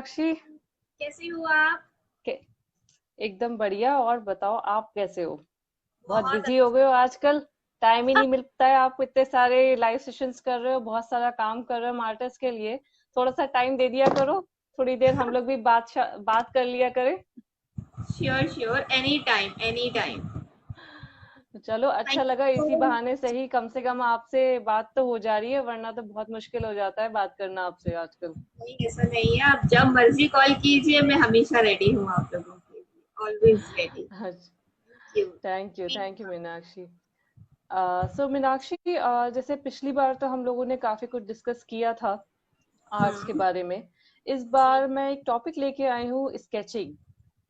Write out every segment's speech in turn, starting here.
मीनाक्षी। कैसी हो आप? के- एकदम बढ़िया। और बताओ आप कैसे हो? बहुत बहुत बिजी हो गए अच्छी। हो आजकल। टाइम ही नहीं मिलता है। आप इतने सारे लाइव सेशंस कर रहे हो, बहुत सारा काम कर रहे हो आर्टिस्ट के लिए। थोड़ा सा टाइम दे दिया करो। थोड़ी देर हम लोग भी बात कर लिया करें। Sure sure, any time any time. तो चलो, अच्छा थैंक लगा इसी यू। बहाने से ही कम से कम आपसे बात तो हो जा रही है, वरना तो बहुत मुश्किल हो जाता है बात करना आपसे आजकल। नहीं, ऐसा नहीं है, आप जब मर्जी कॉल कीजिए, मैं हमेशा रेडी हूँ आप लोगों के लिए, always ready. Thank thank you Meenakshi. So Meenakshi, जैसे पिछली बार तो हम लोगों ने काफी कुछ डिस्कस किया था आर्ट्स के यू। बारे में। इस जी। बार मैं एक टॉपिक लेके आई हूँ, स्केचिंग।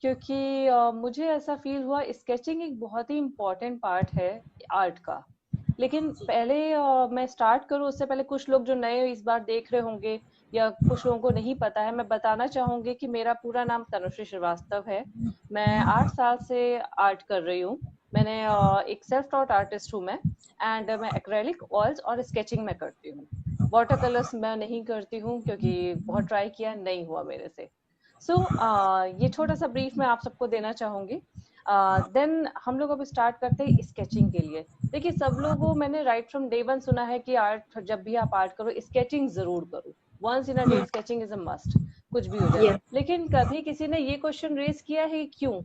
क्योंकि मुझे ऐसा फील हुआ स्केचिंग एक बहुत ही इम्पोर्टेंट पार्ट है आर्ट का। लेकिन जी। पहले मैं स्टार्ट करूँ उससे पहले कुछ लोग जो नए इस बार देख रहे होंगे या कुछ लोगों को नहीं पता है, मैं बताना चाहूंगी कि मेरा पूरा नाम तनुश्री श्रीवास्तव है। मैं 8 साल से आर्ट कर रही हूँ। मैंने एक सेल्फ टॉट आर्टिस्ट हूँ मैं। एंड मैं एक्रेलिक ऑयल्स और स्केचिंग में करती हूँ। वाटर कलर्स मैं नहीं करती हूँ क्योंकि बहुत ट्राई किया, नहीं हुआ मेरे से। सो ये छोटा सा ब्रीफ मैं आप सबको देना चाहूंगी। देन हम लोग अब स्टार्ट करते हैं स्केचिंग के लिए। देखिए, सब लोगों मैंने राइट फ्रॉम डे वन सुना है कि आर्ट, जब भी आप आर्ट करो स्केचिंग जरूर करो। Once in a day sketching is a must. कुछ भी हो जाए। यस। लेकिन कभी किसी ने ये क्वेश्चन रेज किया है, क्यों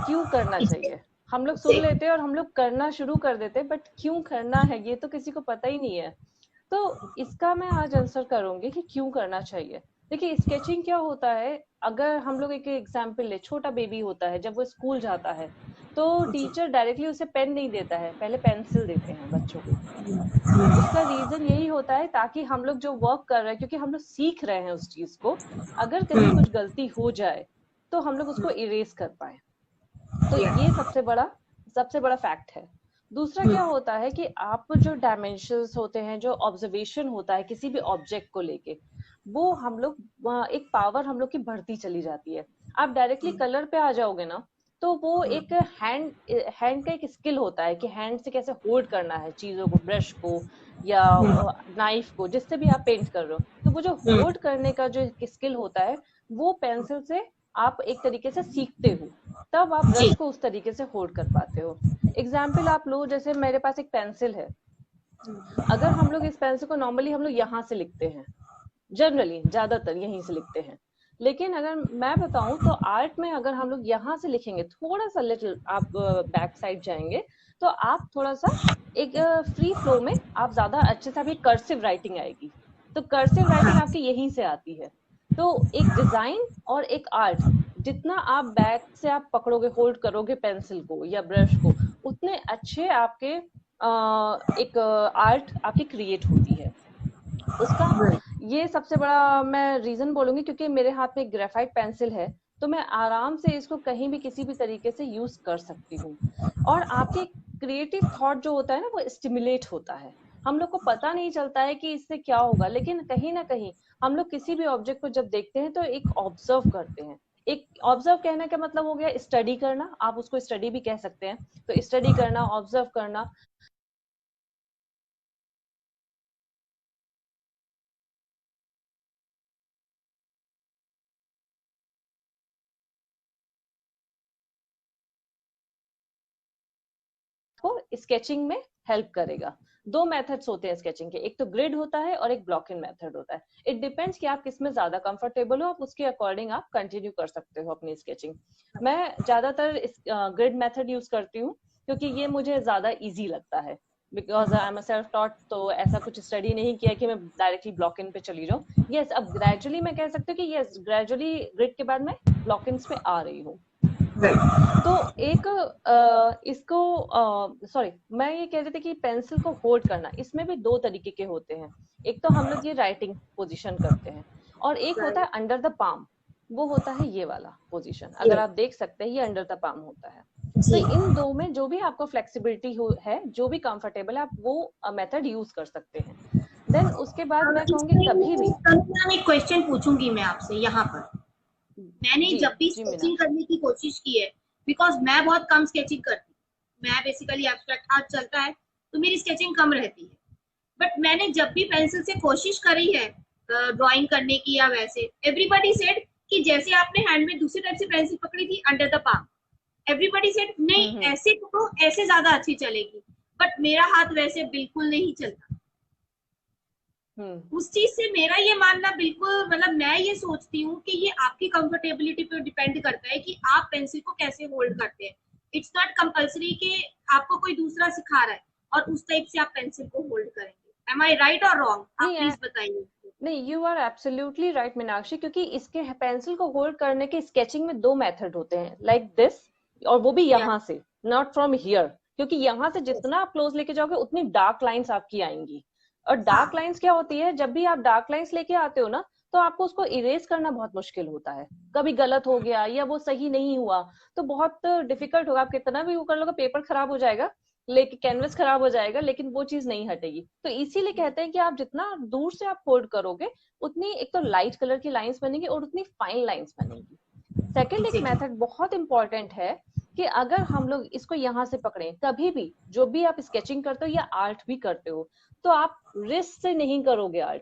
क्यों करना चाहिए? हम लोग सुन लेते हैं और हम लोग करना शुरू कर देते हैं, बट क्यों करना है ये तो किसी को पता ही नहीं है। तो इसका मैं आज आंसर करूंगी कि क्यों करना चाहिए। देखिए, स्केचिंग क्या होता है। अगर हम लोग एक एग्जाम्पल ले, छोटा बेबी होता है, जब वो स्कूल जाता है तो जी। टीचर डायरेक्टली उसे पेन नहीं देता है, पहले पेंसिल देते हैं बच्चों को। उसका रीजन यही होता है ताकि हम लोग जो वर्क कर रहे हैं, क्योंकि हम लोग सीख रहे हैं उस चीज को, अगर कहीं कुछ गलती हो जाए तो हम लोग उसको इरेज कर पाए। तो ये सबसे बड़ा फैक्ट है। दूसरा क्या होता है कि आप जो डायमेंशंस होते हैं, जो ऑब्जर्वेशन होता है किसी भी ऑब्जेक्ट को लेके, वो हम लोग एक पावर हम लोग की बढ़ती चली जाती है। आप डायरेक्टली कलर पे आ जाओगे ना, तो वो एक हैंड हैंड का एक स्किल होता है कि हैंड से कैसे होल्ड करना है चीजों को, ब्रश को या नाइफ को, जिससे भी आप पेंट कर रहे हो, तो वो जो होल्ड करने का जो स्किल होता है, वो पेंसिल से आप एक तरीके से सीखते हो। तब आप जी। ब्रश को उस तरीके से होल्ड कर पाते हो। एग्जाम्पल आप लो, जैसे मेरे पास एक पेंसिल है। अगर हम लोग इस पेंसिल को नॉर्मली हम लोग यहाँ से लिखते हैं, जनरली ज्यादातर यहीं से लिखते हैं। लेकिन अगर मैं बताऊं तो आर्ट में अगर हम लोग यहाँ से लिखेंगे, थोड़ा सा लिटिल आप बैक साइड जाएंगे, तो आप थोड़ा सा एक फ्री फ्लो में आप ज्यादा अच्छे से, आपकी कर्सिव राइटिंग आएगी। तो कर्सिव राइटिंग आपकी यहीं से आती है। तो एक डिजाइन और एक आर्ट, जितना आप बैक से आप पकड़ोगे, होल्ड करोगे पेंसिल को या ब्रश को, उतने अच्छे आपके एक आर्ट आपकी क्रिएट होती है उसका। ये सबसे बड़ा मैं रीजन बोलूंगी, क्योंकि मेरे हाथ में एक ग्रेफाइट पेंसिल है, तो मैं आराम से इसको कहीं भी किसी भी तरीके से यूज कर सकती हूँ। और आपके क्रिएटिव थॉट जो होता है ना, वो स्टिमुलेट होता है। हम लोग को पता नहीं चलता है कि इससे क्या होगा, लेकिन कहीं ना कहीं हम लोग किसी भी ऑब्जेक्ट को जब देखते हैं तो एक ऑब्जर्व करते हैं। एक ऑब्जर्व कहने का मतलब हो गया स्टडी करना, आप उसको स्टडी भी कह सकते हैं। तो स्टडी करना, ऑब्जर्व करना। को स्केचिंग में हेल्प करेगा। दो मेथड्स होते हैं स्केचिंग के, एक तो ग्रिड होता है और एक ब्लॉक इन मेथड होता है। इट डिपेंड्स कि आप किसमें ज्यादा कंफर्टेबल हो, आप उसके अकॉर्डिंग आप कंटिन्यू कर सकते हो अपनी स्केचिंग। मैं ज्यादातर ग्रिड मेथड यूज करती हूँ, क्योंकि ये मुझे ज्यादा इजी लगता है। Because I am a self taught, तो ऐसा कुछ स्टडी नहीं किया कि मैं डायरेक्टली ब्लॉक इन पे चली जाऊँ। यस, अब ग्रेजुअली मैं कह सकती हूँ कि यस, ग्रेजुअली ग्रिड के बाद मैं ब्लॉक इन पे आ रही हूँ। तो एक इसको सॉरी, मैं ये कह रही थी कि पेंसिल को होल्ड करना, इसमें भी दो तरीके के होते हैं। एक तो हम लोग ये राइटिंग पोजीशन करते हैं, और एक होता है अंडर द पाम। वो होता है ये वाला पोजीशन, अगर आप देख सकते हैं ये अंडर द पाम होता है। तो जी। इन दो में जो भी आपको फ्लेक्सिबिलिटी है, जो भी कंफर्टेबल है, आप वो मेथड यूज कर सकते हैं। देन उसके बाद मैं कहूंगी कभी भी। मैम, एक क्वेश्चन पूछूंगी मैं आपसे यहाँ पर। मैंने जी जब भी जी स्केचिंग मीनाक्षी। करने की कोशिश की है, बिकॉज मैं बहुत कम स्केचिंग करती हूँ, मैं बेसिकली एब्स्ट्रैक्ट आर्ट चलता है, तो मेरी स्केचिंग कम रहती है। बट मैंने जब भी पेंसिल से कोशिश करी है, ड्राइंग करने की या वैसे, एवरीबडी सेड कि जैसे आपने हैंड में दूसरी टाइप से पेंसिल पकड़ी थी under the palm, everybody said नहीं ऐसे करो, ऐसे ज्यादा अच्छी चलेगी, बट मेरा हाथ वैसे बिल्कुल नहीं चलता। उस चीज से मेरा ये मानना बिल्कुल, मतलब मैं ये सोचती हूँ कि ये आपकी कंफर्टेबिलिटी पे डिपेंड करता है कि आप पेंसिल को कैसे होल्ड करते हैं। इट्स नॉट कंपल्सरी कि आपको कोई दूसरा सिखा रहा है और उस टाइप से आप पेंसिल को होल्ड करेंगे। एम आई राइट और रॉन्ग? आप प्लीज बताइए। नहीं, you are absolutely right Meenakshi, क्योंकि इसके पेंसिल को होल्ड करने के स्केचिंग में 2 मेथड होते हैं, लाइक दिस, और वो भी यहाँ से, नॉट फ्रॉम हियर, क्योंकि यहाँ से जितना आप क्लोज लेके जाओगे उतनी डार्क लाइंस आपकी आएंगी। और डार्क लाइंस क्या होती है, जब भी आप डार्क लाइंस लेके आते हो ना, तो आपको उसको इरेज करना बहुत मुश्किल होता है। कभी गलत हो गया या वो सही नहीं हुआ तो बहुत डिफिकल्ट होगा। आप कितना भी वो कर लोगे, पेपर खराब हो जाएगा, लेकिन कैनवस खराब हो जाएगा, लेकिन वो चीज नहीं हटेगी। तो इसीलिए कहते हैं कि आप जितना दूर से आप होल्ड करोगे उतनी एक तो लाइट कलर की लाइंस बनेंगी और उतनी फाइन लाइंस बनेंगी। सेकेंड एक मेथड बहुत इंपॉर्टेंट है कि अगर हम लोग इसको यहाँ से पकड़े, कभी भी जो भी आप स्केचिंग करते हो या आर्ट भी करते हो, तो आप रिस्ट से नहीं करोगे आर्ट,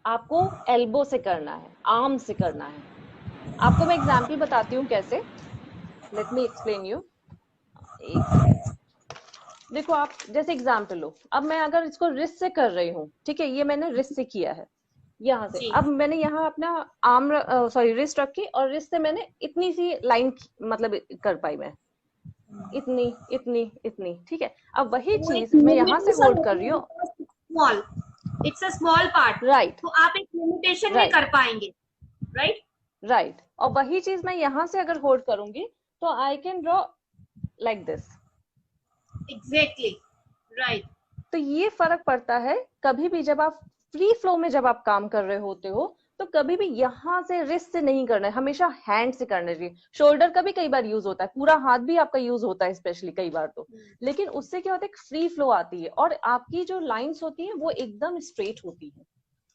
आपको एल्बो से करना है, आर्म से करना है। आपको मैं एग्जाम्पल बताती हूँ कैसे, लेट मी एक्सप्लेन यू। देखो, आप जैसे एग्जाम्पल लो, अब मैं अगर इसको रिस्ट से कर रही हूँ, ठीक है, ये मैंने रिस्ट से किया है यहाँ से, अब मैंने यहाँ अपना आर्म सॉरी रिस्ट रखी और रिस्ट से मैंने इतनी सी लाइन मतलब कर पाई, मैं इतनी इतनी इतनी, ठीक है। अब वही चीज मैं यहाँ से होल्ड कर रही हूँ, small, it's a small part, right, तो आप एक लिमिटेशन में कर पाएंगे, राइट राइट। और वही चीज मैं यहाँ से अगर होल्ड करूंगी तो I can draw like this, exactly right. तो ये फर्क पड़ता है। कभी भी जब आप फ्री फ्लो में जब आप काम कर रहे होते हो तो कभी भी यहाँ से रिस्ट से नहीं करना है, हमेशा हैंड से करना चाहिए। शोल्डर का भी कई बार यूज होता है, पूरा हाथ भी आपका यूज होता है स्पेशली कई बार तो, लेकिन उससे क्या होता है, फ्री फ्लो आती है और आपकी जो लाइंस होती है वो एकदम स्ट्रेट होती है।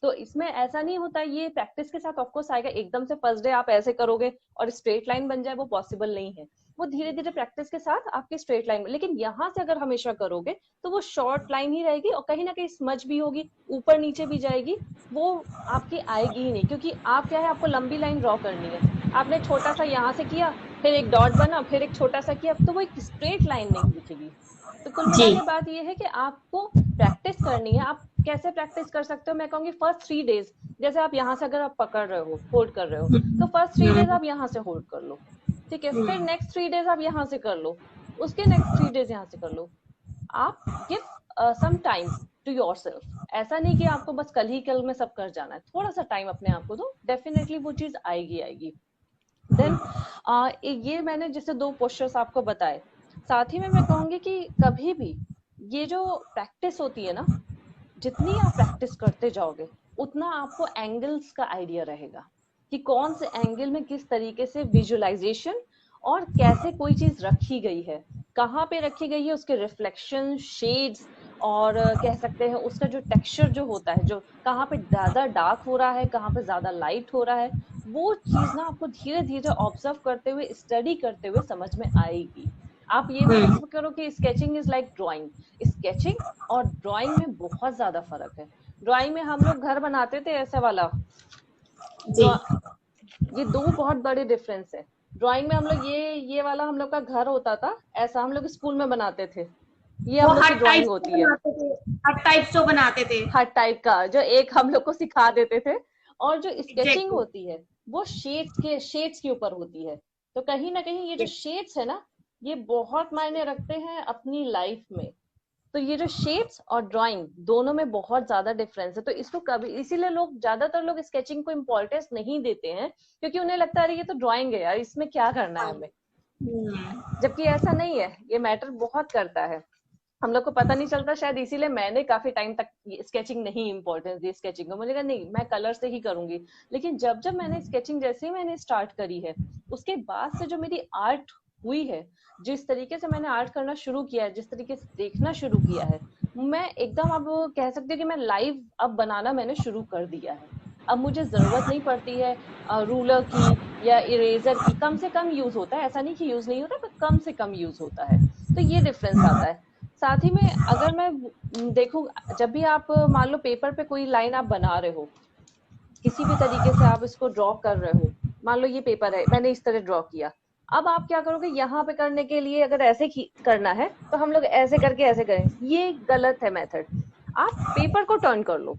तो इसमें ऐसा नहीं होता, ये प्रैक्टिस के साथ ऑफकोर्स आएगा। एकदम से फर्स्ट डे आप ऐसे करोगे और स्ट्रेट लाइन बन जाए, वो पॉसिबल नहीं है। वो धीरे धीरे प्रैक्टिस के साथ आपकी स्ट्रेट लाइन, लेकिन यहाँ से अगर हमेशा करोगे तो वो शॉर्ट लाइन ही रहेगी और कहीं ना कहीं स्मज भी होगी, ऊपर नीचे भी जाएगी, वो आपकी आएगी ही नहीं। क्योंकि आप क्या है, आपको लंबी लाइन ड्रॉ करनी है, आपने छोटा सा यहाँ से किया, फिर एक डॉट बना, फिर एक छोटा सा किया, तो वो एक स्ट्रेट लाइन नहीं दिखेगी। तो कुल मिला के बात ये है कि आपको प्रैक्टिस करनी है। आप कैसे प्रैक्टिस कर सकते हो, मैं कहूंगी फर्स्ट 3 डेज, जैसे आप यहाँ से अगर आप पकड़ रहे हो, होल्ड कर रहे हो, तो फर्स्ट 3 डेज आप यहाँ से होल्ड कर लो, ठीक है। फिर नेक्स्ट 3 डेज आप यहाँ से कर लो, उसके नेक्स्ट 3 डेज यहाँ से कर लो। आप give some time to yourself. ऐसा नहीं कि आपको बस कल ही कल में सब कर जाना है, थोड़ा सा टाइम अपने आप को दो, डेफिनेटली वो चीज आएगी आएगी। देन ये मैंने जैसे 2 पोस्चर्स आपको बताए, साथ ही में मैं कहूंगी कि कभी भी ये जो प्रैक्टिस होती है ना, जितनी आप प्रैक्टिस करते जाओगे उतना आपको एंगल्स का आइडिया रहेगा कि कौन से एंगल में किस तरीके से विजुअलाइजेशन और कैसे कोई चीज रखी गई है, कहाँ पे रखी गई है, उसके रिफ्लेक्शन, शेड्स, और कह सकते हैं उसका जो टेक्सचर जो होता है, जो कहाँ पे ज्यादा डार्क हो रहा है, कहाँ पे ज्यादा लाइट हो रहा है, वो चीज ना आपको धीरे धीरे ऑब्जर्व करते हुए, स्टडी करते हुए समझ में आएगी। आप ये मत करो कि sketching is like drawing. Sketching और ड्राइंग में बहुत ज्यादा फर्क है। ड्राइंग में हम लोग घर बनाते थे ऐसे वाला, ये 2 बहुत बड़े डिफरेंस है। ड्राइंग में हम लोग ये वाला हम लोग का घर होता था, ऐसा हम लोग स्कूल में बनाते थे, ये हम लोग की ड्राइंग होती है। हर टाइप जो बनाते थे, हर टाइप का जो एक हम लोग को सिखा देते थे। और जो स्केचिंग होती है वो शेड्स के ऊपर होती है। तो कहीं ना कहीं ये जो शेड्स है ना, ये बहुत मायने रखते हैं अपनी लाइफ में। तो ये जो शेड्स और ड्राइंग दोनों में बहुत ज्यादा डिफरेंस है। तो इसको कभी, इसीलिए लोग ज्यादातर लोग स्केचिंग को इम्पोर्टेंस नहीं देते हैं, क्योंकि उन्हें लगता है ये तो ड्राइंग है यार, इसमें क्या करना है हमें। जबकि ऐसा नहीं है, ये मैटर बहुत करता है, हम लोग को पता नहीं चलता शायद। इसीलिए मैंने काफी टाइम तक स्केचिंग नहीं इम्पोर्टेंस दी स्केचिंग को। मुझे कहा नहीं, मैं कलर से ही करूंगी। लेकिन जब जब मैंने स्केचिंग जैसे ही मैंने स्टार्ट करी है, उसके बाद से जो मेरी आर्ट हुई है, जिस तरीके से मैंने आर्ट करना शुरू किया है, जिस तरीके से देखना शुरू किया है, मैं एकदम अब कह सकती हूँ कि मैं लाइव अब बनाना मैंने शुरू कर दिया है। अब मुझे जरूरत नहीं पड़ती है रूलर की या इरेजर की, कम से कम यूज होता है। ऐसा नहीं कि यूज नहीं होता, पर कम से कम यूज होता है। तो ये डिफरेंस आता है। साथ ही में अगर मैं देखूं, जब भी आप मान लो पेपर पे कोई लाइन आप बना रहे हो, किसी भी तरीके से आप इसको ड्रॉ कर रहे हो, मान लो ये पेपर है, मैंने इस तरह ड्रॉ किया, अब आप क्या करोगे, यहाँ पे करने के लिए अगर ऐसे करना है तो हम लोग ऐसे करके ऐसे करें, ये गलत है मेथड। आप पेपर को टर्न कर लो,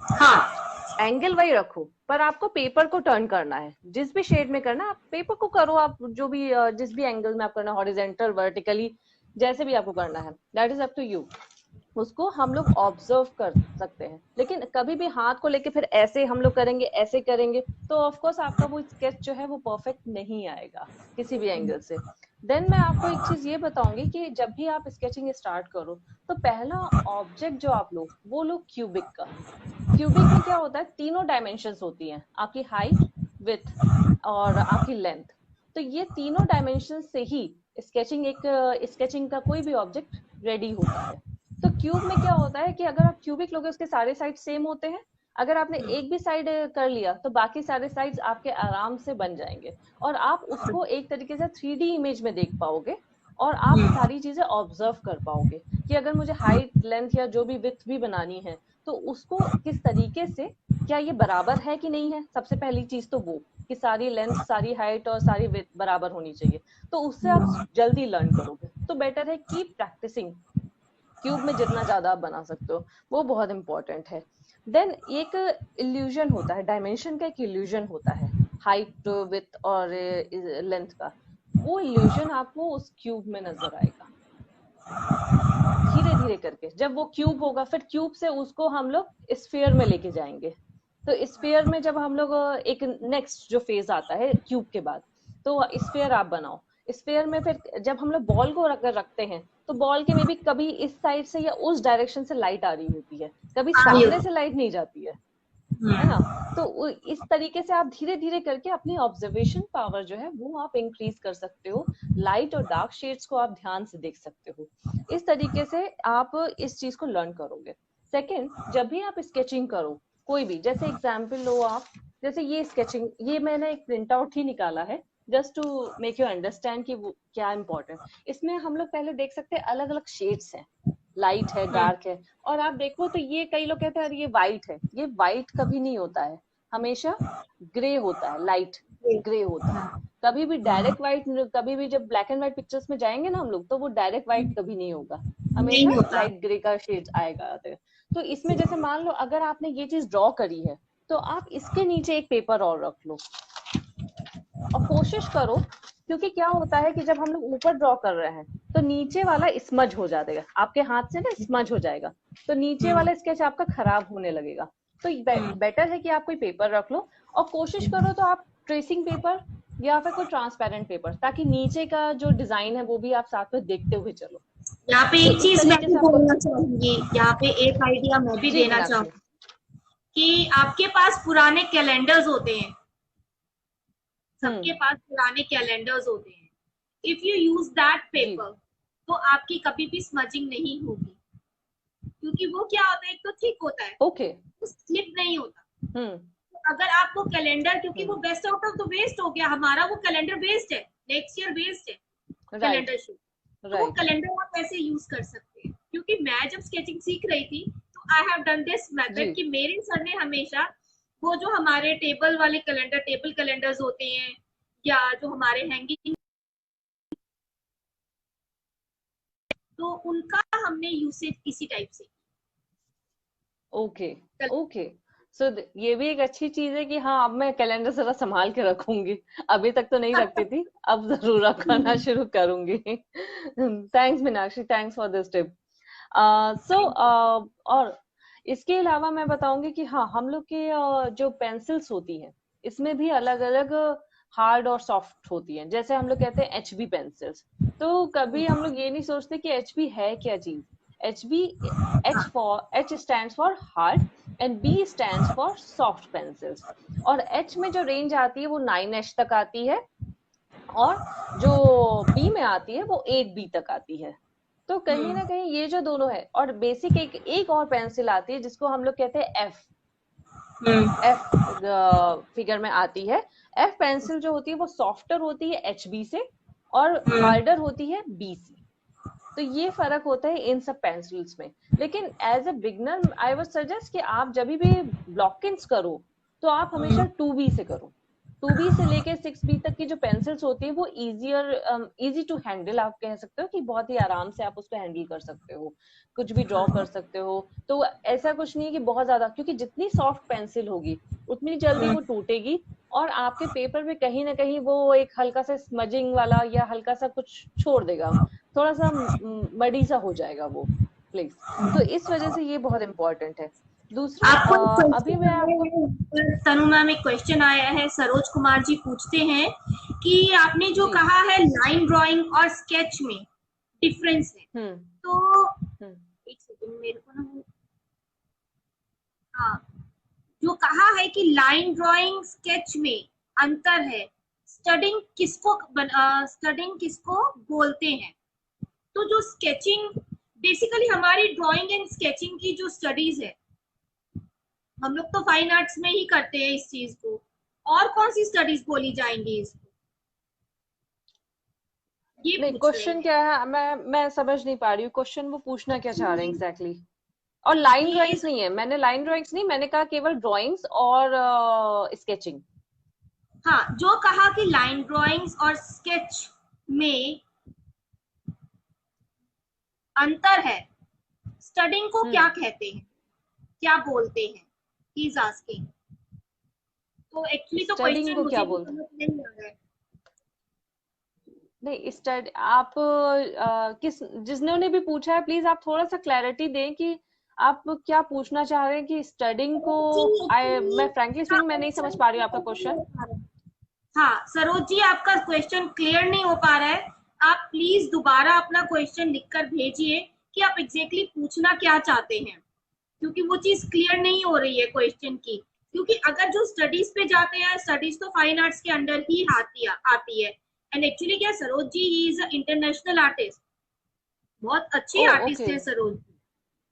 हाँ एंगल वही रखो, पर आपको पेपर को टर्न करना है, जिस भी शेड में करना है आप पेपर को करो, आप जो भी जिस भी एंगल में आप करना है, हॉरिजेंटल, वर्टिकली, जैसे भी आपको करना है, that is up to you. उसको हम लोग ऑब्जर्व कर सकते हैं, लेकिन कभी भी हाथ को लेके फिर ऐसे हम लोग करेंगे, ऐसे करेंगे, तो ऑफ कोर्स आपका वो स्केच जो है वो परफेक्ट नहीं आएगा किसी भी एंगल से। देन मैं आपको एक चीज ये बताऊंगी कि जब भी आप स्केचिंग स्टार्ट करो तो पहला ऑब्जेक्ट जो आप लो वो लो क्यूबिक का। क्यूबिक में क्या होता है, तीनों डायमेंशंस होती हैं, आपकी हाइट, विड्थ और आपकी लेंथ। तो ये तीनों डायमेंशन से ही स्केचिंग का कोई भी ऑब्जेक्ट रेडी होता है। तो क्यूब में क्या होता है कि अगर आप क्यूबिक लोगे उसके सारे साइड सेम होते हैं, अगर आपने एक भी साइड कर लिया तो बाकी सारे साइड्स आपके आराम से बन जाएंगे, और आप उसको एक तरीके से 3D इमेज में देख पाओगे, और आप सारी चीजें ऑब्जर्व कर पाओगे कि अगर मुझे हाइट, लेंथ या जो भी विड्थ भी बनानी है तो उसको किस तरीके से, क्या ये बराबर है कि नहीं है, सबसे पहली चीज तो वो कि सारी लेंथ, सारी हाइट और सारी विड्थ बराबर होनी चाहिए, तो उससे आप जल्दी लर्न करोगे। तो बेटर है कीप प्रैक्टिसिंग, क्यूब में जितना ज्यादा आप बना सकते हो वो बहुत इंपॉर्टेंट है। देन एक इल्यूजन होता है, डायमेंशन का एक इल्यूजन होता है, हाइट, विड्थ और लेंथ का, वो इल्यूजन आपको उस क्यूब में नजर आएगा धीरे धीरे करके। जब वो क्यूब होगा फिर क्यूब से उसको हम लोग स्फीयर में लेके जाएंगे। तो स्फीयर में जब हम लोग एक नेक्स्ट जो फेज आता है क्यूब के बाद, तो स्फीयर आप बनाओ। स्फीयर में फिर जब हम लोग बॉल को रखते हैं तो बॉल के में भी कभी इस साइड से या उस डायरेक्शन से लाइट आ रही होती है, कभी सामने से लाइट नहीं जाती है ना। तो इस तरीके से आप धीरे धीरे करके अपनी ऑब्जर्वेशन पावर जो है वो आप इंक्रीज कर सकते हो, लाइट और डार्क शेड्स को आप ध्यान से देख सकते हो। इस तरीके से आप इस चीज को लर्न करोगे। सेकेंड, जब भी आप स्केचिंग करो कोई भी, जैसे एग्जाम्पल लो आप, जैसे ये स्केचिंग, ये मैंने एक प्रिंट आउट ही निकाला है just to make you understand कि वो क्या इम्पोर्टेंट। इसमें हम लोग पहले देख सकते हैं अलग अलग शेड्स हैं, लाइट है, डार्क है, और आप देखो तो ये कई लोग कहते हैं ये व्हाइट है, ये व्हाइट कभी नहीं होता है, हमेशा ग्रे होता है, लाइट ग्रे होता है। कभी भी डायरेक्ट व्हाइट, कभी भी जब ब्लैक एंड व्हाइट पिक्चर्स में जाएंगे ना हम लोग, तो वो डायरेक्ट व्हाइट कभी नहीं होगा, हमेशा लाइट ग्रे का शेड आएगा। तो इसमें जैसे मान लो अगर आपने ये चीज ड्रॉ करी है तो आप इसके नीचे एक पेपर और रख लो, और कोशिश करो, क्योंकि क्या होता है कि जब हम लोग ऊपर ड्रॉ कर रहे हैं तो नीचे वाला स्मज हो जाएगा, आपके हाथ से ना स्मज हो जाएगा, तो नीचे वाला स्केच आपका खराब होने लगेगा। तो बेटर है कि आप कोई पेपर रख लो, और कोशिश करो तो आप ट्रेसिंग पेपर या फिर कोई ट्रांसपेरेंट पेपर, ताकि नीचे का जो डिजाइन है वो भी आप साथ में देखते हुए चलो। यहाँ पे एक चीज मैं भी बोलना चाहूंगी, यहाँ पे एक आइडिया मैं भी देना चाहूंगी कि आपके पास पुराने कैलेंडर्स होते हैं, सबके पास पुराने कैलेंडर्स होते हैं, if you use that paper तो आपकी कभी भी स्मजिंग नहीं होगी, क्योंकि वो क्या होता है, एक तो थिक होता है, वो स्लिप नहीं होता। अगर आपको कैलेंडर, क्योंकि वो best out of the waste हो गया हमारा, वो कैलेंडर वेस्ट है, नेक्स्ट ईयर वेस्ट है कैलेंडर शूट, तो वो कैलेंडर आप ऐसे यूज कर सकते हैं। क्योंकि मैं जब स्केचिंग सीख रही थी तो I have done this method कि मेरे सर ने हमेशा वो जो हमारे टेबल वाले कैलेंडर, टेबल कैलेंडर्स होते हैं, या जो हमारे हैंगिंग, तो उनका हमने यूसेज इसी टाइप से। ओके ओके, सो ये भी एक अच्छी चीज है कि हाँ अब मैं कैलेंडर जरा संभाल के रखूंगी, अभी तक तो नहीं रखती थी, अब जरूर रखना शुरू करूंगी। Thanks Meenakshi, thanks for this tip. So और इसके अलावा मैं बताऊंगी कि हाँ हम लोग के जो पेंसिल्स होती हैं इसमें भी अलग अलग हार्ड और सॉफ्ट होती हैं। जैसे हम लोग कहते हैं HB पेंसिल्स, तो कभी हम लोग ये नहीं सोचते कि HB है क्या चीज। H stands for hard and B stands for soft pencils, और H में जो रेंज आती है वो 9H तक आती है, और जो B में आती है वो 8B तक आती है। तो कहीं ना कहीं ये जो दोनों है, और बेसिक एक और पेंसिल आती है जिसको हम लोग कहते हैं F फिगर में आती है। F पेंसिल जो होती है वो सॉफ्टर होती है HB से, और हार्डर होती है B से। तो ये फर्क होता है इन सब पेंसिल्स में। लेकिन as a beginner I would suggest कि आप जब भी ब्लॉकिंग्स करो तो आप हमेशा 2B से करो। 2B से लेके 6B तक की जो पेंसिल्स होती है वो इजी टू हैंडल, आप कह सकते हो कि बहुत ही आराम से आप उसको हैंडल कर सकते हो, कुछ भी ड्रॉ कर सकते हो। तो ऐसा कुछ नहीं है कि बहुत ज्यादा, क्योंकि जितनी सॉफ्ट पेंसिल होगी उतनी जल्दी वो टूटेगी, और आपके पेपर पे कहीं ना कहीं वो एक हल्का सा स्मजिंग वाला या हल्का सा कुछ छोड़ देगा, थोड़ा सा मडी सा हो जाएगा वो प्लीज। तो इस वजह से ये बहुत इंपॉर्टेंट है। दूसरा आपको एक अभी क्वेश्चन मैं आया आपको है तनु मैम, एक क्वेश्चन आया है, सरोज कुमार जी पूछते हैं कि आपने जो जी। कहा है लाइन ड्राइंग और स्केच में डिफरेंस है, हम्म। तो हम्म। एक सेकंड मेरे को ना, हाँ, जो कहा है कि लाइन ड्राइंग स्केच में अंतर है, स्टडिंग किसको बोलते हैं? तो जो स्केचिंग, बेसिकली हमारी ड्राइंग एंड स्केचिंग की जो स्टडीज है, हम लोग तो फाइन आर्ट्स में ही करते हैं इस चीज को, और कौन सी स्टडीज बोली जाएंगी इसको, ये नहीं, पूछ रहे क्वेश्चन हैं। क्या है, मैं समझ नहीं पा रही हूँ क्वेश्चन, वो पूछना क्या चाह रहे हैं एग्जैक्टली exactly? और लाइन ये ड्राइंग्स नहीं है, मैंने लाइन ड्राइंग्स नहीं, मैंने कहा केवल ड्राइंग्स और स्केचिंग। हाँ, जो कहा कि लाइन ड्राइंग्स और स्केच में अंतर है, स्टडिंग को क्या हम्म। कहते हैं, क्या बोलते हैं, ही इज आस्किंग। तो एक्चुअली तो स्टडिंग क्वेश्चन को मुझे क्या भी बोलते हैं? समझ नहीं आ रहा है। नहीं, स्टडी आप किस, जिन्होंने भी पूछा है प्लीज आप थोड़ा सा क्लैरिटी दें कि आप क्या पूछना चाह रहे हैं कि स्टडिंग को। जी, मैं एक्चुअली फ्रैंकली स्पीकिंग मैं नहीं समझ पा रही हूँ आपका क्वेश्चन। हाँ सरोज जी, आपका क्वेश्चन क्लियर नहीं हो पा रहा है, आप प्लीज दोबारा अपना क्वेश्चन लिखकर भेजिए कि आप एग्जैक्टली पूछना क्या चाहते हैं, क्योंकि वो चीज क्लियर नहीं हो रही है क्वेश्चन की। क्योंकि अगर जो स्टडीज पे जाते हैं, स्टडीज तो फाइन आर्ट्स के अंडर ही आती है। एंड एक्चुअली क्या, Saroj ji he is international artist, बहुत अच्छे ओ आर्टिस्ट ओके। हैं सरोज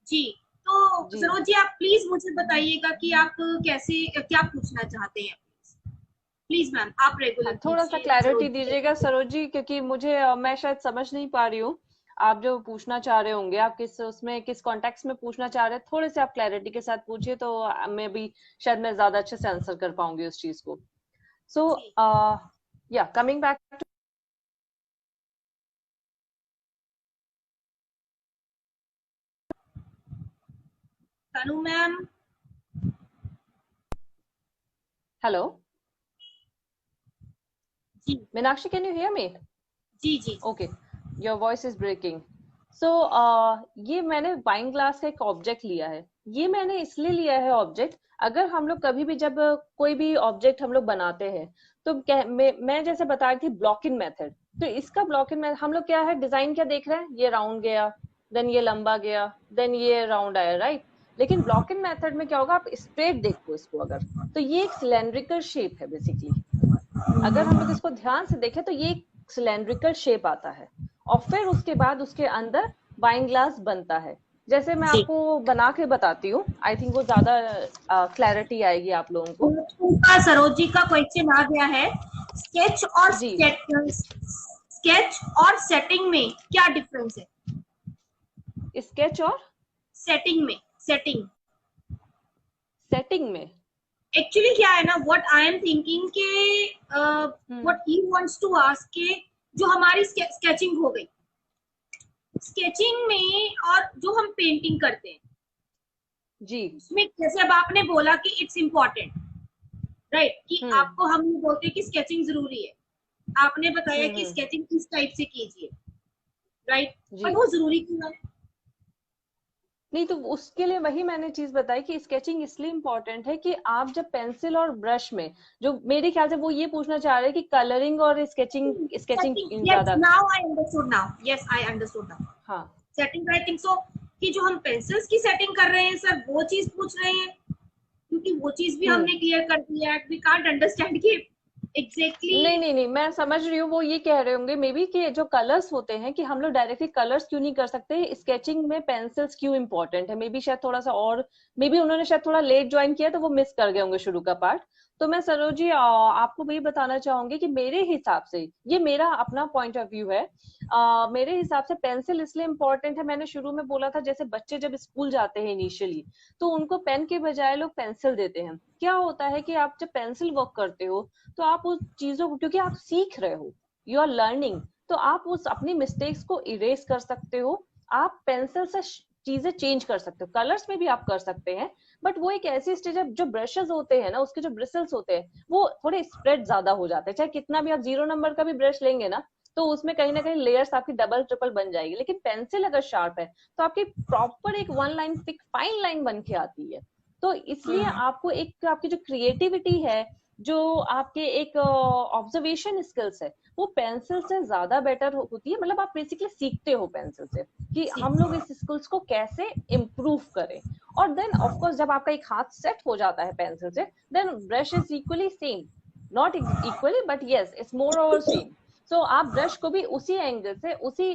जी। तो जी। सरोज जी, आप प्लीज मुझे बताइएगा कि आप कैसे, क्या पूछना चाहते हैं। प्लीज मैम, आप हाँ, रेगुलर थोड़ा सा कीजिए सरोज क्लैरिटी जी। दीजिएगा सरोज जी, क्योंकि मुझे मैं शायद समझ नहीं पा रही हूँ आप जो पूछना चाह रहे होंगे, आप किस उसमें किस कॉन्टेक्स्ट में पूछना चाह रहे हैं, थोड़े से आप क्लैरिटी के साथ पूछिए तो मैं भी शायद मैं ज्यादा अच्छे से आंसर कर पाऊंगी उस चीज को। सो जी, या coming back to, Tanu ma'am. Hello जी Meenakshi, can you hear me? जी जी जी। Okay, your voice is breaking. So ये मैंने वाइन ग्लास का एक ऑब्जेक्ट लिया है, ये मैंने इसलिए लिया है ऑब्जेक्ट, अगर हम लोग कभी भी जब कोई भी ऑब्जेक्ट हम लोग बनाते हैं तो मैं जैसे बता रही थी ब्लॉक इन मेथड, तो इसका ब्लॉक इन मेथड हम लोग क्या है, डिजाइन क्या देख रहे हैं, ये राउंड गया, देन ये लंबा गया, देन ये राउंड आया, राइट। लेकिन ब्लॉक इन मेथड में क्या होगा, आप स्ट्रेट देखो इसको अगर, तो ये एक सिलेंड्रिकल शेप है बेसिकली। अगर हम लोग इसको ध्यान से देखें तो ये एक सिलेंड्रिकल शेप आता है, और फिर उसके बाद उसके अंदर वाइन ग्लास बनता है। जैसे मैं जी, आपको बना के बताती हूँ, आई थिंक वो ज्यादा क्लैरिटी आएगी आप लोगों को। उनका सरोज जी का क्वेश्चन आ गया है, स्केच और जी। स्केच और सेटिंग में क्या डिफरेंस है? स्केच और सेटिंग में, सेटिंग सेटिंग में। एक्चुअली क्या है ना, व्हाट आई एम थिंकिंग के, hmm. What he wants to ask के, जो हमारी स्केचिंग हो गई, स्केचिंग में और जो हम पेंटिंग करते हैं जी। उसमें, जैसे अब आपने बोला कि इट्स इम्पोर्टेंट, राइट, कि हम्म। आपको हम बोलते हैं कि स्केचिंग जरूरी है, आपने बताया कि हम्म। स्केचिंग इस टाइप से कीजिए, राइट, जी। पर वो जरूरी क्यों है? नहीं, तो उसके लिए वही मैंने चीज बताई कि स्केचिंग इसलिए इम्पोर्टेंट है कि आप जब पेंसिल और ब्रश में, जो मेरे ख्याल से वो ये पूछना चाह रहे हैं कि कलरिंग और स्केचिंग स्केचिंग सेटिंग, यस, ज्यादा। Now I understood, now yes I understood now. हाँ। सेटिंग, आई थिंक सो, कि जो हम पेंसिल्स की सेटिंग कर रहे हैं सर, वो चीज पूछ रहे हैं, क्योंकि वो चीज भी हम्म। हमने क्लियर कर दिया है, वी कांट अंडरस्टैंड कि एग्जैक्टली। नहीं नहीं नहीं, मैं समझ रही हूँ, वो ये कह रहे होंगे मे बी कि जो कलर्स होते हैं कि हम लोग डायरेक्टली कलर्स क्यों नहीं कर सकते, स्केचिंग में पेंसिल्स क्यों इंपॉर्टेंट है, मे बी शायद थोड़ा सा और, मे बी उन्होंने शायद थोड़ा लेट ज्वाइन किया तो वो मिस कर गए होंगे शुरू का पार्ट। तो मैं सरोजी आपको भी बताना चाहूंगी कि मेरे हिसाब से, ये मेरा अपना पॉइंट ऑफ व्यू है, मेरे हिसाब से पेंसिल इसलिए इम्पोर्टेंट है, मैंने शुरू में बोला था जैसे बच्चे जब स्कूल जाते हैं इनिशियली तो उनको पेन के बजाय लोग पेंसिल देते हैं। क्या होता है कि आप जब पेंसिल वर्क करते हो तो आप उस चीजों को, क्योंकि आप सीख रहे हो, यू आर लर्निंग, तो आप उस अपनी मिस्टेक्स को इरेज कर सकते हो। आप पेंसिल से चीजें चेंज कर सकते हो, कलर्स में भी आप कर सकते हैं, बट वो एक ऐसी स्टेज है, जो ब्रशेस होते हैं ना, उसके जो ब्रिसल्स होते हैं वो थोड़े स्प्रेड ज्यादा हो जाते हैं। चाहे कितना भी आप 0 नंबर का भी ब्रश लेंगे ना, तो उसमें कहीं ना कहीं लेयर्स आपकी डबल ट्रिपल बन जाएगी। लेकिन पेंसिल अगर शार्प है तो आपकी प्रॉपर एक one line thick fine line बन के आती है। तो इसलिए आपको एक, आपकी जो क्रिएटिविटी है, जो आपके एक ऑब्जर्वेशन स्किल्स है, वो पेंसिल से ज्यादा बेटर होती है। मतलब आप बेसिकली सीखते हो पेंसिल से कि हम लोग इस स्किल्स को कैसे इम्प्रूव करें। और देन ऑफ कोर्स जब आपका एक हाथ सेट हो जाता है पेंसिल से, then brush is equally same, not equally but yes it's more over same. So आप ब्रश को भी उसी एंगल से, उसी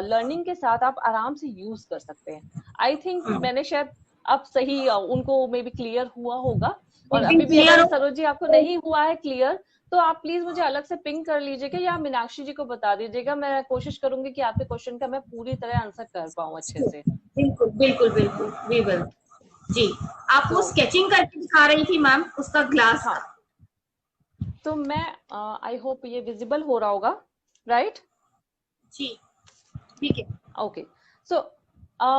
लर्निंग के साथ आप आराम से यूज कर सकते हैं। आई थिंक मैंने शायद अब सही उनको मे बी क्लियर हुआ होगा। और अभी भी अगर सरोजी आपको नहीं हुआ है क्लियर, तो आप प्लीज मुझे अलग से पिंग कर लीजिएगा या मीनाक्षी जी को बता दीजिएगा। मैं कोशिश करूंगी कि आपके क्वेश्चन का मैं पूरी तरह आंसर कर पाऊँ अच्छे से। बिल्कुल बिल्कुल बिल्कुल, वी विल। जी, आप वो स्केचिंग करके दिखा रही थी मैम, उसका ग्लास। हाँ, तो मैं आई होप ये विजिबल हो रहा होगा, राइट? जी ठीक है, ओके। सो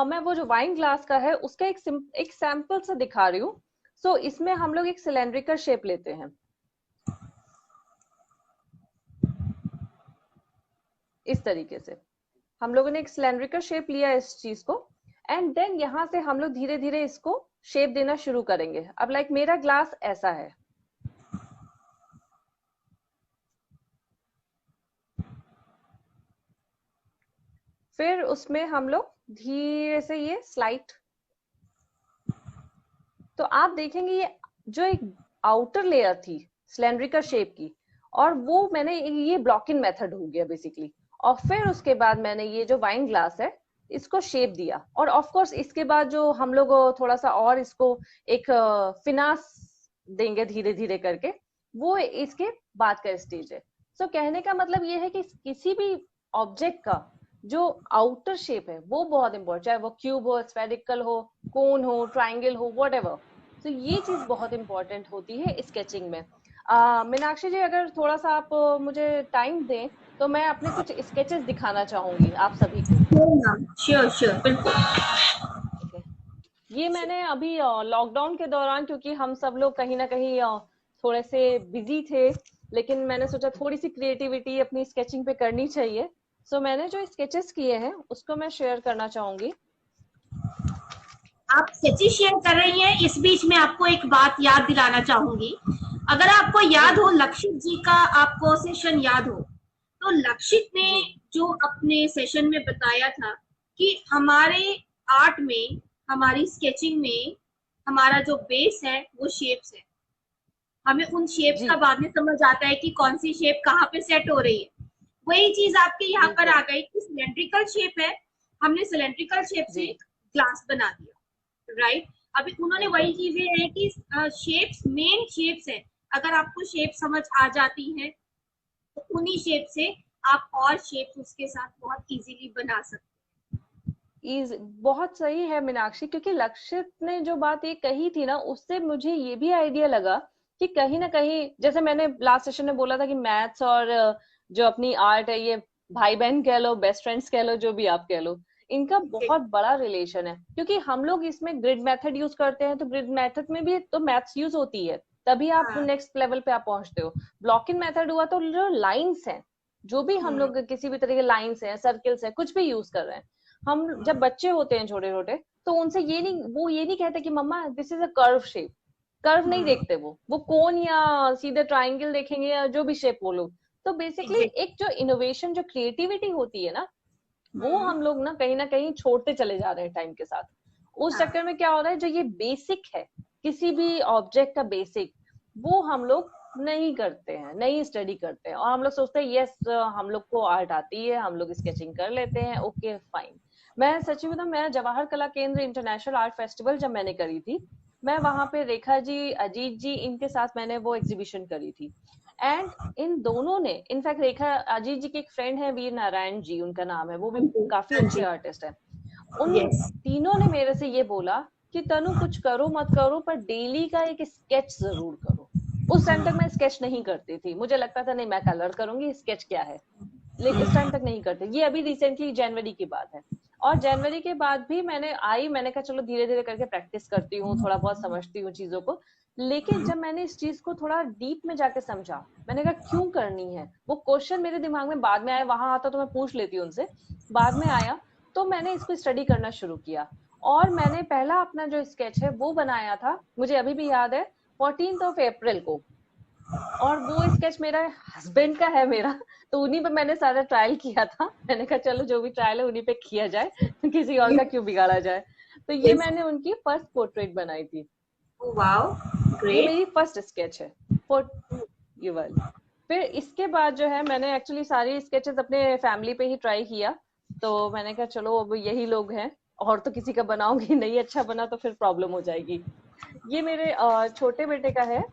मैं वो जो वाइन ग्लास का है उसका एक सैंपल सा दिखा रही हूँ। सो इसमें हम लोग एक सिलेंड्रिकल शेप लेते हैं इस तरीके से। हम लोगों ने एक सिलेंड्रिकल शेप लिया इस चीज को, एंड देन यहाँ से हम लोग धीरे धीरे इसको शेप देना शुरू करेंगे। अब लाइक मेरा ग्लास ऐसा है, फिर उसमें हम लोग धीरे से ये स्लाइड, तो आप देखेंगे ये जो एक आउटर लेयर थी सिलेंड्रिकल शेप की, और वो मैंने, ये ब्लॉकिंग मेथड हो गया बेसिकली। और फिर उसके बाद मैंने ये जो वाइन ग्लास है इसको शेप दिया, और ऑफ कोर्स इसके बाद जो हम लोग थोड़ा सा और इसको एक फिनास देंगे धीरे धीरे करके, वो इसके बाद का स्टेज है। सो कहने का मतलब ये है कि किसी भी ऑब्जेक्ट का जो आउटर शेप है वो बहुत इंपॉर्टेंट, चाहे वो क्यूब हो, स्फेरिकल हो, कोन हो, ट्राइंगल हो, व्हाटएवर। तो ये चीज बहुत इंपॉर्टेंट होती है स्केचिंग में। मीनाक्षी जी अगर थोड़ा सा आप मुझे टाइम दें तो मैं अपने कुछ स्केचेस दिखाना चाहूंगी आप सभी को। श्योर श्योर, बिल्कुल। ये मैंने अभी लॉकडाउन के दौरान, क्योंकि हम सब लोग कहीं ना कहीं थोड़े से बिजी थे, लेकिन मैंने सोचा थोड़ी सी क्रिएटिविटी अपनी स्केचिंग पे करनी चाहिए। सो मैंने जो स्केचेस किए हैं उसको मैं शेयर करना चाहूंगी। आप स्केचेस शेयर कर रही हैं, इस बीच में आपको एक बात याद दिलाना चाहूंगी। अगर आपको याद हो, लक्षित जी का आपको सेशन याद हो, तो लक्षित ने जो अपने सेशन में बताया था कि हमारे आर्ट में, हमारी स्केचिंग में, हमारा जो बेस है वो शेप्स है। हमें उन शेप्स का बाद में समझ आता है कि कौन सी शेप कहाँ पे सेट हो रही है। वही चीज आपके यहाँ पर आ गई कि सिलेंड्रिकल शेप है, हमने सिलेंड्रिकल शेप से ग्लास बना दिया, राइट? अभी उन्होंने वही चीजें है कि शेप्स मेन शेप्स है। अगर आपको शेप समझ आ जाती है तो उन्हीं शेप से आप और शेप्स उसके साथ बहुत इजीली बना सकते हैं। बहुत सही है मीनाक्षी, क्योंकि लक्षित ने जो बात ये कही थी ना, उससे मुझे ये भी आइडिया लगा कि कहीं ना कहीं, जैसे मैंने लास्ट सेशन में बोला था कि मैथ्स और जो अपनी आर्ट है, ये भाई बहन कह लो, बेस्ट फ्रेंड्स कह लो, जो भी आप कह लो, इनका बहुत बड़ा रिलेशन है। क्योंकि हम लोग इसमें ग्रिड मेथड यूज करते हैं, तो ग्रिड मेथड में भी तो मैथ्स यूज होती है, तभी आप नेक्स्ट लेवल पे आप पहुंचते हो। ब्लॉकिंग मेथड हुआ तो जो लाइन्स हैं, जो भी हम लोग किसी भी तरह के लाइन्स हैं, सर्किल्स हैं, कुछ भी यूज कर रहे हैं, हम जब बच्चे होते हैं छोटे छोटे, तो उनसे ये नहीं कहते कि मम्मा this is a curve shape. Curve नहीं देखते, वो कोन या सीधे ट्राइंगल देखेंगे या जो भी शेप बोलो। तो बेसिकली एक जो इनोवेशन, जो क्रिएटिविटी होती है ना, वो हम लोग ना कहीं छोड़ते चले जा रहे हैं टाइम के साथ। उस चक्कर में क्या हो रहा है, जो ये बेसिक है किसी भी ऑब्जेक्ट का बेसिक, वो हम लोग नहीं करते हैं, नहीं स्टडी करते हैं, और हम लोग सोचते हैं यस हम लोग को आर्ट आती है, हम लोग स्केचिंग कर लेते हैं, ओके फाइन। मैं सच्ची बताऊं, मैं जवाहर कला केंद्र इंटरनेशनल आर्ट फेस्टिवल जब मैंने करी थी, मैं वहां पे रेखा जी, अजीत जी, इनके साथ मैंने वो एग्जीबिशन करी थी। एंड इन दोनों ने, इनफैक्ट रेखा, अजीत जी की एक फ्रेंड है वीर नारायण जी उनका नाम है, वो भी हाँ जी, काफी हाँ अच्छे जी, आर्टिस्ट है। उन यस, तीनों ने मेरे से ये बोला कि तनु कुछ करो मत करो पर डेली का एक स्केच जरूर करो। उस टाइम तक मैं स्केच नहीं करती थी, मुझे लगता था नहीं मैं कलर करूंगी, स्केच क्या है, लेकिन उस टाइम तक नहीं करते। ये अभी रिसेंटली जनवरी की बात है। और जनवरी के बाद भी मैंने कहा चलो धीरे धीरे करके प्रैक्टिस करती हूँ, थोड़ा बहुत समझती हूँ चीजों को। लेकिन जब मैंने इस चीज को थोड़ा डीप में जाके समझा, मैंने कहा क्यों करनी है, वो क्वेश्चन मेरे दिमाग में बाद में आया, वहां आता तो मैं पूछ लेती हूँ उनसे, बाद में आया। तो मैंने इसको स्टडी करना शुरू किया और मैंने पहला अपना जो स्केच है वो बनाया था, मुझे अभी भी याद है, 14 अप्रैल को। और वो स्केच मेरा हस्बैंड का है मेरा, तो उन्हीं पे मैंने सारा ट्रायल किया था। मैंने कहा चलो जो भी ट्रायल है उन्हीं पे किया जाए, किसी और का क्यों बिगाड़ा जाए। तो ये यस, मैंने उनकी फर्स्ट पोर्ट्रेट बनाई थी। वाओ, ये ग्रेट, मेरी फर्स्ट स्केच है, फॉर ये वाली। फिर इसके बाद जो है मैंने एक्चुअली सारी स्केचेस अपने फैमिली पे ही ट्राई किया। तो मैंने कहा चलो अब यही लोग हैं, और तो किसी का बनाऊंगी नहीं, अच्छा बना तो फिर प्रॉब्लम हो जाएगी। ये मेरे छोटे बेटे का है।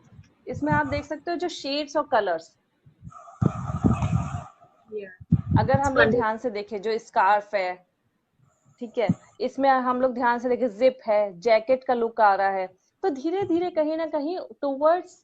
इसमें आप देख सकते हो जो शेड्स और कलर्स, अगर हम लोग ध्यान से देखें, जो स्कार्फ है, ठीक है, इसमें हम लोग ध्यान से देखें, जिप है, जैकेट का लुक आ रहा है। तो धीरे धीरे कहीं ना कहीं टुवर्ड्स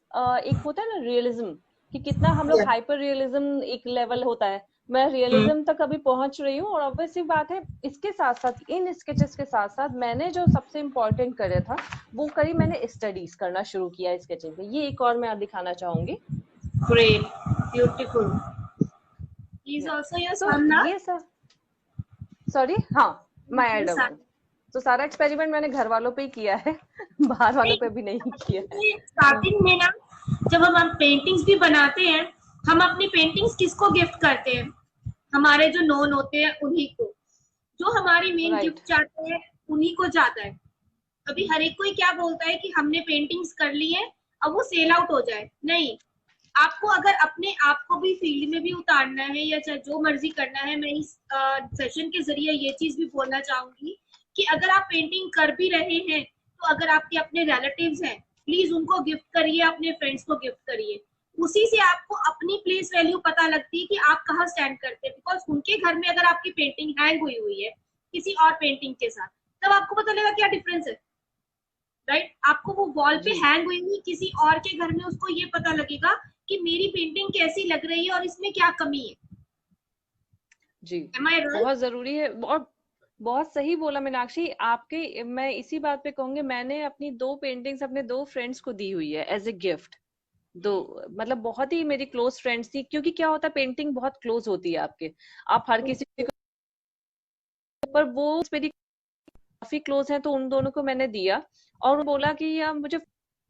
एक होता है ना रियलिज्म, कि कितना हम लोग हाइपर रियलिज्म, एक लेवल होता है, मैं रियलिज्म तक अभी पहुंच रही हूँ। और ऑब्वियसली बात है, इसके साथ साथ, इन स्केचेस के साथ साथ मैंने जो सबसे इम्पोर्टेंट करे था वो करी, मैंने स्टडीज करना शुरू किया स्केचिंग पे। ये एक और मैं दिखाना चाहूंगी। Great, beautiful. He is also your तो सन ना? ये सब, सॉरी, हाँ, माय ये एल्डर सन। वन। तो सारा एक्सपेरिमेंट मैंने घर वालों पे ही किया है, बाहर वालों पे भी नहीं किया है। हाँ, स्टार्टिंग में ना, जब हम पेंटिंग्स भी बनाते हैं, हम अपनी पेंटिंग्स किसको गिफ्ट करते हैं? हमारे जो नोन होते हैं उन्हीं को। जो हमारी मेन राइट, गिफ्ट चाहते हैं उन्हीं को जाता है। अभी हर एक कोई क्या बोलता है कि हमने पेंटिंग्स कर ली है, अब वो सेल आउट हो जाए, नहीं। आपको अगर अपने आप को भी फील्ड में भी उतारना है या चाहे जो मर्जी करना है, मैं इस सेशन के जरिए ये चीज भी बोलना चाहूंगी कि अगर आप पेंटिंग कर भी रहे हैं, तो अगर आपके अपने रिलेटिव्स हैं, प्लीज उनको गिफ्ट करिए, अपने फ्रेंड्स को गिफ्ट करिए। उसी से आपको अपनी प्लेस वैल्यू पता लगती है कि आप कहाँ स्टैंड करते हैं। बिकॉज उनके घर में अगर आपकी पेंटिंग हैंग हुई हुई है किसी और पेंटिंग के साथ, तब आपको पता लगेगा क्या डिफरेंस है, राइट? आपको वो वॉल पे जी, हैंग हुई हुई किसी और के घर में, उसको ये पता लगेगा कि मेरी पेंटिंग कैसी लग रही है और इसमें क्या कमी है। जी, एम आई राइट? बहुत जरूरी है। और बहुत सही बोला मीनाक्षी आपके, मैं इसी बात पे कहूंगी, मैंने अपनी 2 पेंटिंग्स अपने 2 फ्रेंड्स को दी हुई है एज ए गिफ्ट। दो, मतलब बहुत ही मेरी क्लोज फ्रेंड्स थी, क्योंकि क्या होता है, पेंटिंग बहुत क्लोज होती है आपके, आप हर किसी को, पर वो मेरी काफी क्लोज है, तो उन दोनों को मैंने दिया। और बोला कि यार मुझे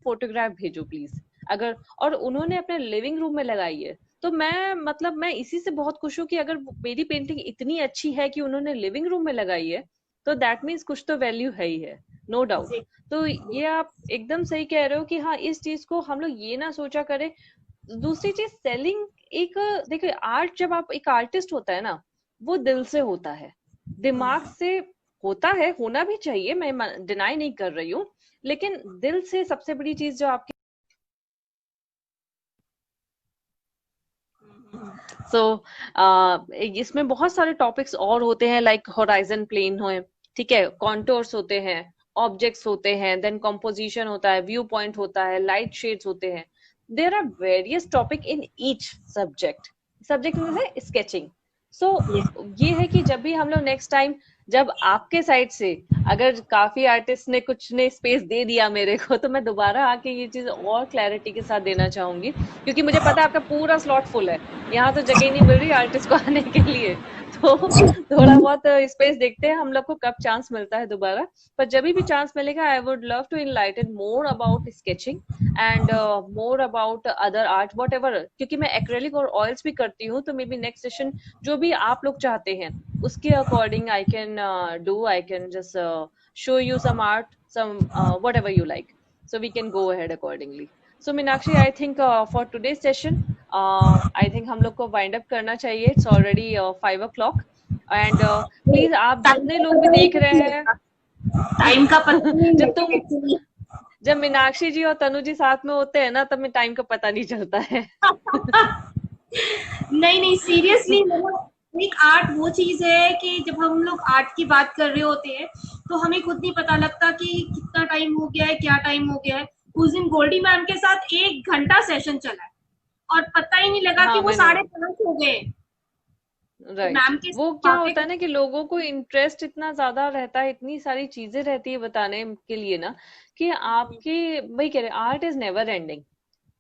फोटोग्राफ भेजो प्लीज, अगर, और उन्होंने अपने लिविंग रूम में लगाई है। तो मैं, मतलब मैं इसी से बहुत खुश हूँ कि अगर मेरी पेंटिंग इतनी अच्छी है कि उन्होंने लिविंग रूम में लगाई है, तो दैट मीन्स कुछ तो वैल्यू है ही है, नो डाउट। तो ये आप एकदम सही कह रहे हो कि हाँ, इस चीज को हम लोग ये ना सोचा करें। दूसरी चीज, सेलिंग, एक, देखिए आर्ट, जब आप, एक आर्टिस्ट होता है ना, वो दिल से होता है, दिमाग से होता है, होना भी चाहिए, मैं डिनाई नहीं कर रही हूँ, लेकिन दिल से सबसे बड़ी चीज जो आपकी। सो इसमें बहुत सारे टॉपिक्स और होते हैं, लाइक होराइजन प्लेन हो, ठीक है, कॉन्टोर्स होते हैं, ऑब्जेक्ट्स होते हैं, देन कॉम्पोजिशन होता है, व्यू पॉइंट होता है, लाइट शेड्स होते हैं। There are various topic in each subject. Subject mean है स्केचिंग। सो ये है कि जब भी हम लोग नेक्स्ट टाइम, जब आपके साइड से अगर काफी आर्टिस्ट ने कुछ ने स्पेस दे दिया मेरे को, तो मैं दोबारा आके ये चीज और क्लैरिटी के साथ देना चाहूंगी, क्योंकि मुझे पता है आपका पूरा स्लॉट फुल है, यहाँ तो जगह नहीं मिल रही आर्टिस्ट को आने के लिए। तो थोड़ा बहुत स्पेस देखते हैं हम लोग को कब चांस मिलता है दोबारा। पर जब भी चांस मिलेगा, I would love to enlighten more about sketching and more about other art whatever, क्योंकि मैं एक्रेलिक और ऑयल्स भी करती हूँ। तो मे बी नेक्स्ट सेशन जो भी आप लोग चाहते हैं उसके according I can do, I can just show you some art, some whatever you like, so we can go ahead accordingly. So Meenakshi, I think for today's session, I think हम लोग को wind up करना चाहिए, it's already 5 o'clock, and please आप time जितने का लोग भी पता नहीं देख रहे हैं लगता, टाइम का पता नहीं जब लगता तुम, एक्चुअली। जब मीनाक्षी जी और तनु जी साथ में होते हैं ना, तब में टाइम का पता नहीं चलता है। नहीं नहीं, सीरियसली मतलब एक आर्ट वो चीज है कि जब हम लोग आर्ट की बात कर रहे होते हैं तो हमें खुद नहीं पता लगता कि कितना टाइम हो गया है, क्या टाइम हो गया है। उस दिन गोल्डी मैम के साथ 1 घंटा सेशन चला है और पता ही नहीं लगा कि हाँ वो मैंने, 5:30 हो गए। तो राइट, मैम के वो साथ क्या बातें होता है ना कि लोगों को इंटरेस्ट इतना ज्यादा रहता है, इतनी सारी चीजें रहती है बताने के लिए ना, कि आपकी, वही कह रहे, आर्ट इज नेवर एंडिंग।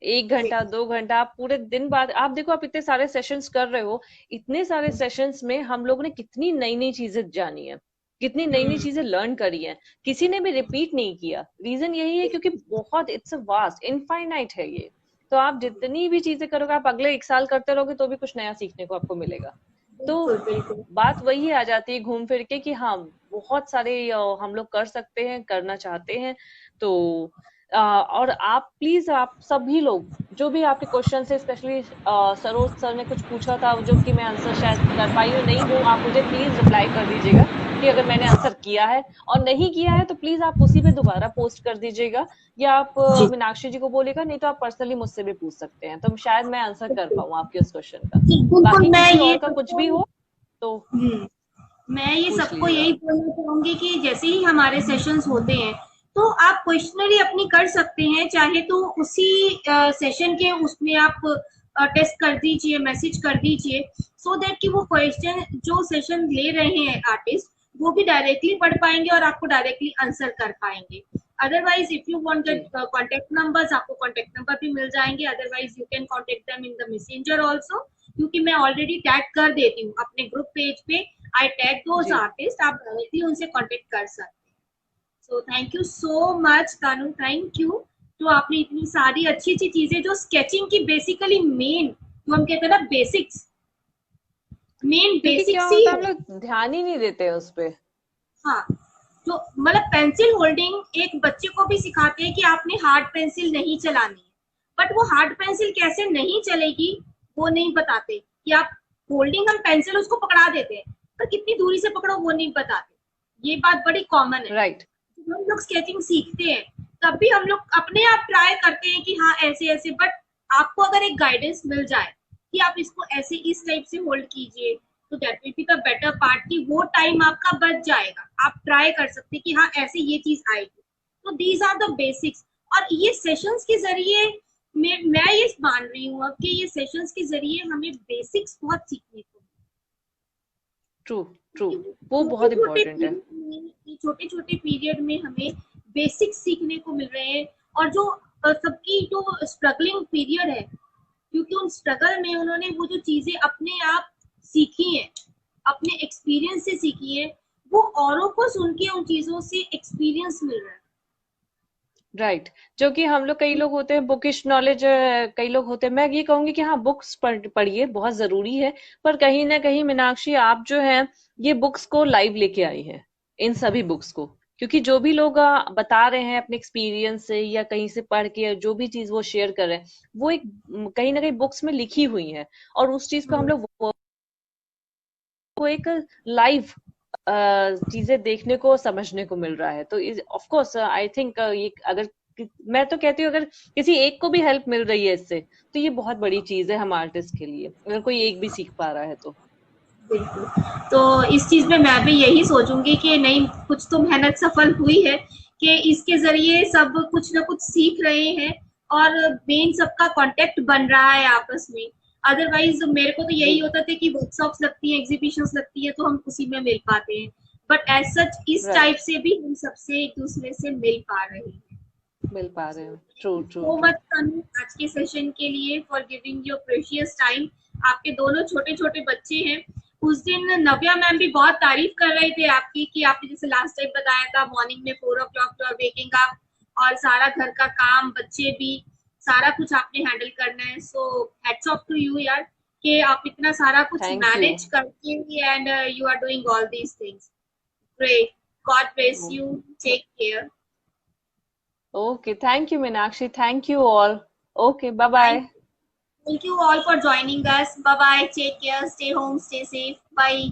1 घंटा, 2 घंटा, आप पूरे दिन बाद आप देखो, आप इतने सारे सेशंस कर रहे हो, इतने सारे सेशंस में हम लोग ने कितनी नई नई चीजें जानी है, कितनी नई नई चीजें लर्न करी है। किसी ने भी रिपीट नहीं किया। रीजन यही है क्योंकि बहुत, इट्स अ वास्ट, इनफाइनाइट है ये। तो आप जितनी भी चीजें करोगे, आप अगले 1 साल करते रहोगे तो भी कुछ नया सीखने को आपको मिलेगा। तो बिल्कुल बिल्कुल। बात वही आ जाती है घूम फिर के कि हाँ, बहुत सारे हम लोग कर सकते हैं, करना चाहते हैं। तो और आप प्लीज, आप सभी लोग जो भी आपके क्वेश्चन है, स्पेशली सरोज सर ने कुछ पूछा था जो कि मैं आंसर शायद कर पाई हूँ नहीं हूँ, आप मुझे प्लीज रिप्लाई कर दीजिएगा कि अगर मैंने आंसर किया है, और नहीं किया है तो प्लीज आप उसी पे दोबारा पोस्ट कर दीजिएगा, या आप जी मीनाक्षी जी को बोलेगा, नहीं तो आप पर्सनली मुझसे भी पूछ सकते हैं, तो शायद मैं आंसर कर पाऊँ आपके उस क्वेश्चन का। जी, बिल्कुल। बाकी मैं किसी ये और का कुछ सबको भी हो तो मैं ये पूछ सबको लीजिएगा। यही बोलना चाहूंगी कि जैसे ही हमारे सेशंस होते हैं तो आप क्वेश्चनरी अपनी कर सकते हैं, चाहे तो उसी सेशन के उसमें आप टेस्ट कर दीजिए, मैसेज कर दीजिए, सो दैट कि वो क्वेश्चन जो सेशन ले रहे हैं आर्टिस्ट वो भी डायरेक्टली पढ़ पाएंगे और आपको डायरेक्टली आंसर कर पाएंगे। Otherwise if you want the contact numbers, आपको कॉन्टेक्ट नंबर भी मिल जाएंगे। Otherwise you can contact them in the messenger also, क्योंकि मैं ऑलरेडी टैग कर देती हूँ अपने ग्रुप पेज पे। आई टैग दोज जी। आर्टिस्ट, आप डायरेक्टली उनसे कांटेक्ट कर सकते हैं। So thank you so much Tanu, thank you. तो आपने इतनी सारी अच्छी अच्छी चीजें जो स्केचिंग की बेसिकली मेन, जो हम कहते हैं ना बेसिक्स, मेन क्योंकि क्या बेसिक्स ही होता है, हम है। लोग ध्यान ही नहीं देते हैं उस पे। हाँ, तो मतलब पेंसिल होल्डिंग एक बच्चे को भी सिखाते हैं कि आपने हार्ड पेंसिल नहीं चलानी है, बट वो हार्ड पेंसिल कैसे नहीं चलेगी वो नहीं बताते। कि आप होल्डिंग, हम पेंसिल उसको पकड़ा देते हैं पर कितनी दूरी से पकड़ो वो नहीं बताते। ये बात बड़ी कॉमन है। राइट। जब हम लोग स्केचिंग सीखते हैं तब भी हम लोग अपने आप ट्राई करते हैं कि हाँ ऐसे ऐसे, बट आपको अगर एक गाइडेंस मिल जाए कि आप इसको ऐसे इस टाइप से होल्ड कीजिए, तो that will be the better part, कि वो टाइम आपका बच जाएगा। आप ट्राई कर सकते हैं कि हाँ ऐसे ये चीज आएगी। तो दीज आर द बेसिक्स। और ये सेशंस के जरिए मैं ये मान रही हूँ अब कि ये सेशंस के जरिए हमें बेसिक्स बहुत सीखने को, ट्रू ट्रू। क्योंकि वो छोटे बहुत छोटे इम्पोर्टेंट है। पीरियड में, छोटे छोटे पीरियड में हमें बेसिक्स सीखने को मिल रहे हैं। और जो सबकी जो स्ट्रगलिंग पीरियड है, क्योंकि उन स्ट्रगल में उन्होंने वो जो चीजें अपने आप सीखी हैं, अपने एक्सपीरियंस से सीखी है, वो औरों को सुन के उन चीजों से एक्सपीरियंस मिल रहा है। राइट। जो कि हम लोग, कई लोग होते हैं बुकिश नॉलेज, कई लोग होते हैं, मैं ये कहूंगी कि हाँ बुक्स पढ़िए, बहुत जरूरी है, पर कहीं ना कहीं मीनाक्षी आप जो है ये बुक्स को लाइव लेके आई है, इन सभी बुक्स को। क्योंकि जो भी लोग बता रहे हैं अपने एक्सपीरियंस से या कहीं से पढ़ के, जो भी चीज वो शेयर कर रहे हैं, वो एक कहीं ना कहीं बुक्स में लिखी हुई है, और उस चीज को हम लोग वो एक लाइव चीजें देखने को, समझने को मिल रहा है। तो ऑफ कोर्स आई थिंक ये अगर मैं तो कहती हूँ, अगर किसी एक को भी हेल्प मिल रही है इससे, तो ये बहुत बड़ी चीज है हम आर्टिस्ट के लिए, अगर कोई एक भी सीख पा रहा है तो। बिल्कुल। तो इस चीज में मैं भी यही सोचूंगी कि नहीं, कुछ तो मेहनत सफल हुई है कि इसके जरिए सब कुछ ना कुछ सीख रहे हैं और मेन सबका कांटेक्ट बन रहा है आपस में। अदरवाइज मेरे को तो यही जी होता था कि वर्कशॉप्स लगती है, एग्जीबिशंस लगती है, तो हम उसी में मिल पाते हैं। बट एज सच इस टाइप राइट, से भी हम सबसे एक दूसरे से मिल पा रहे हैं। मिल पा रहे हैं। True true so true. Much Tanu आज के सेशन के लिए, for giving your precious time. आपके दोनों छोटे छोटे बच्चे हैं। उस दिन नव्या मैम भी बहुत तारीफ कर रहे थे आपकी, कि आपने जैसे लास्ट टाइम बताया था मॉर्निंग में 4 o'clock you are waking up, और सारा घर का काम, बच्चे भी, सारा कुछ आपने हैंडल करना है। So hats off to you यार, कि आप इतना सारा कुछ थैंक यू। मैनेज करके and you are doing all these things. Great, God bless you, take care. Okay, thank you Meenakshi, thank you all. Okay, bye thank bye. Thank you all for joining us. Bye bye. Take care. Stay home. Stay safe. Bye.